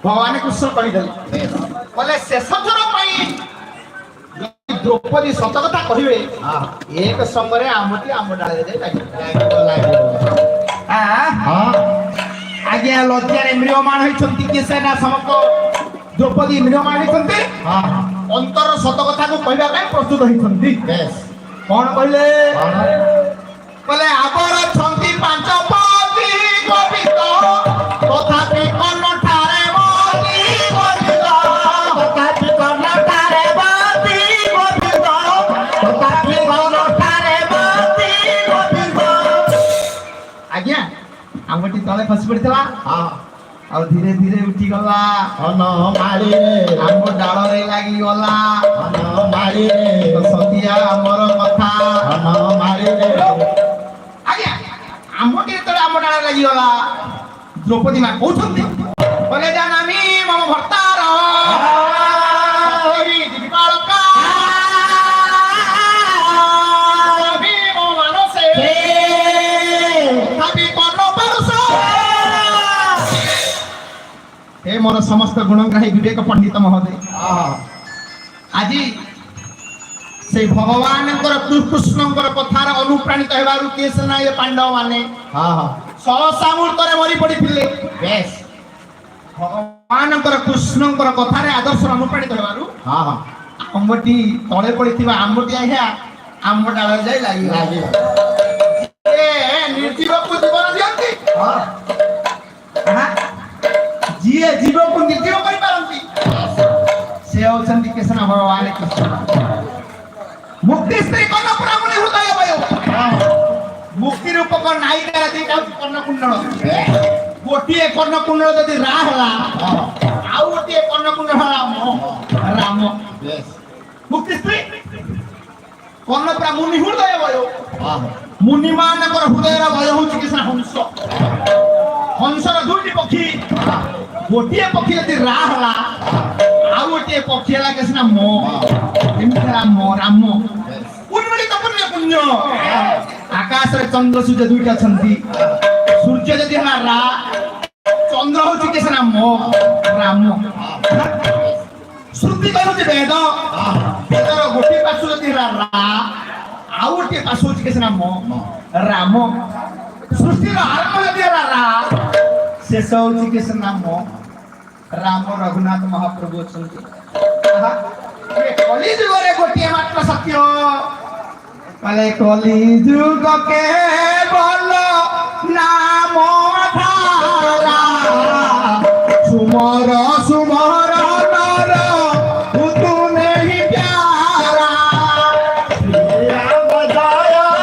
भगवान कृष्ण कहीदेले बोले शेष थर द्रौपदी सत कथा कहे एक समय आमटी आम डाले आज्ञा लज्जा म्रियमाण होती किए से ना समस्त द्रौपदी म्रियमाण होती अंतर सत कथा को कहवाई प्रस्तुत होती कौन कहले बोले आबर छंती पांच पति गोविंद तथापि कर्ण ठारे मति गोविंद तथापि कर्ण ठारे मति गोविंद तथापि कर्ण ठारे मति गोविंद आज्ञा आमटी तले खसी पड़ता और धीरे धीरे उठी गला अन मारी आम डाल रे लागी गला अन मारी सतिया हमर कथा अन मारी आज्ञा आमटी तले आम डाल लागी गला द्रौपदी मां कहउछंती बोले जानामी मम भक्तार देवी दीपालका देवी मम मानसे तथापि कर्ण परस हे मोर समस्त गुणग्राही विवेक पंडित महोदय आज से भगवान कृष्ण कथार अनुप्राणित हेबारु केस ना ये पांडव माने सहसा मुहूर्त मरी पड़ी भगवान कृष्ण कथार आदर्श अनुप्राणित हेबारु आंबटी तले पड़ी आंबटी आज्ञा आंब डाल जाए लगी निर्जीव को जीवन दियंती जीए जीव को निर्जीव कर पारंती से होचंती कृष्ण भगवान कृष्ण मुक्ति स्त्री कर्ण पुरामुनि हृदय भयो मुक्ति रूपक नायिका दी का कर्ण कुंडल गोटिए कर्ण कुंडल जदी रा हला आउ गोटिए कर्ण कुंडल हला राम मुक्ति स्त्री कर्ण पुरामुनि हृदय भयो मुनि मानकर हृदय भय होची कृष्ण हंस हंसर दुईटी पक्षी गोटिए पक्षी यदि रा हला आउ गोटिए पक्षी हला कृष्ण मो एमती राम राम उन्मिलित पुण्य पुण्य आकाश रे चंद्र सूर्य दुईटा छंती सूर्य यदि हला रा चंद्र होची कृष्ण मो राम श्रुति कहउची वेद वेदर गोटी पासु यदि हला रा आउ गोटिए पासु होची कृष्ण मो राम सृष्टि आरंभ यदि हला रा शेष होची कृष्ण नाम राम रघुनाथ महाप्रभु अछंती कली जुग रे गोटिए मात्र सत्य माने कली जुग के बोल नाम धारा सुमर सुमर नर तू नहीं प्यारा श्री राम जय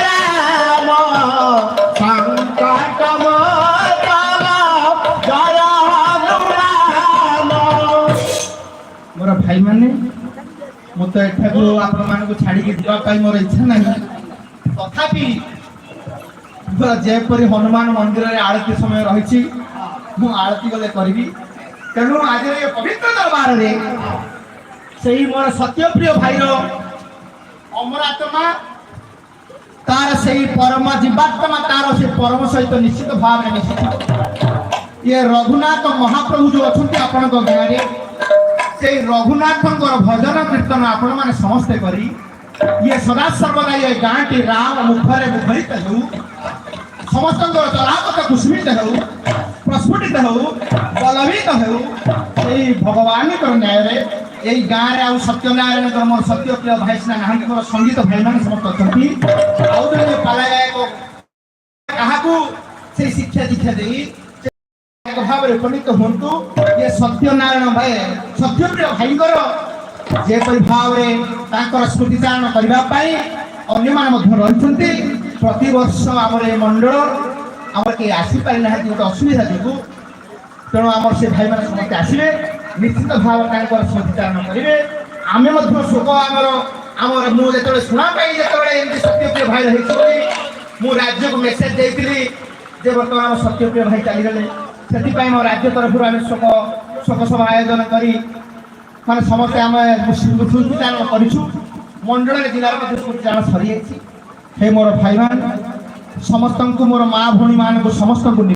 राम संकट मोर भाई माने मत एठा को आप मान को छाड़ी के दिवा पाई मोर इच्छा नहीं तथापि जेपरी हनुमान मंदिर रे आरती समय रही मु आरती गले करबी तेणु आज ये पवित्र दरबार रे सही मोर सत्यप्रिय भाई रो अमरात्मा तार सही परम जीवात्मा तार से परम सहित निश्चित भाव में निश्चित ये रघुनाथ महाप्रभु जो अछंती आपन को गाँ रे से रघुनाथ भजन कीर्तन आपण माने समस्ते करी ये सदा सर्वदा ये गाँ टी राम मुखरे मुखरित हो समस्त चलापथ कुस्मित हो प्रस्फुटित हो बलवित हो भगवान न्याय रे यही गाँव रे आउ सत्यनारायण मोर सत्य प्रिय भाई सिना ना मोर संगीत भाई मान समस्त अच्छा आउ जो पालागायक क्या से शिक्षा दीक्षा दे भाव में उपनीत हूँ ये सत्यनारायण भाई सत्यप्रिय भाई जेपरी भाव में स्मृतिचारण करने अन्य रही प्रति वर्ष आम मंडल आम कहीं आसीपारी ना गोटे असुविधा जो तेणु आम से भाई मैंने समस्त आसवे निश्चित भाव स्मृतिचारण करेंगे आम शोक आम मुझे शुणा पाई जो सत्यप्रिय भाई रही मु राज्य को मेसेज देती बर्तमान सत्यप्रिय भाई चलीगले से मो राज्य तरफ शोक सभा आयोजन करी माने समस्ते आम स्मृतिचारण करूँ मंडल जिलार स्मृतिचारण सरी जाइए हे मोर भाई मान समस्त मोर माँ भौणी मान समस्त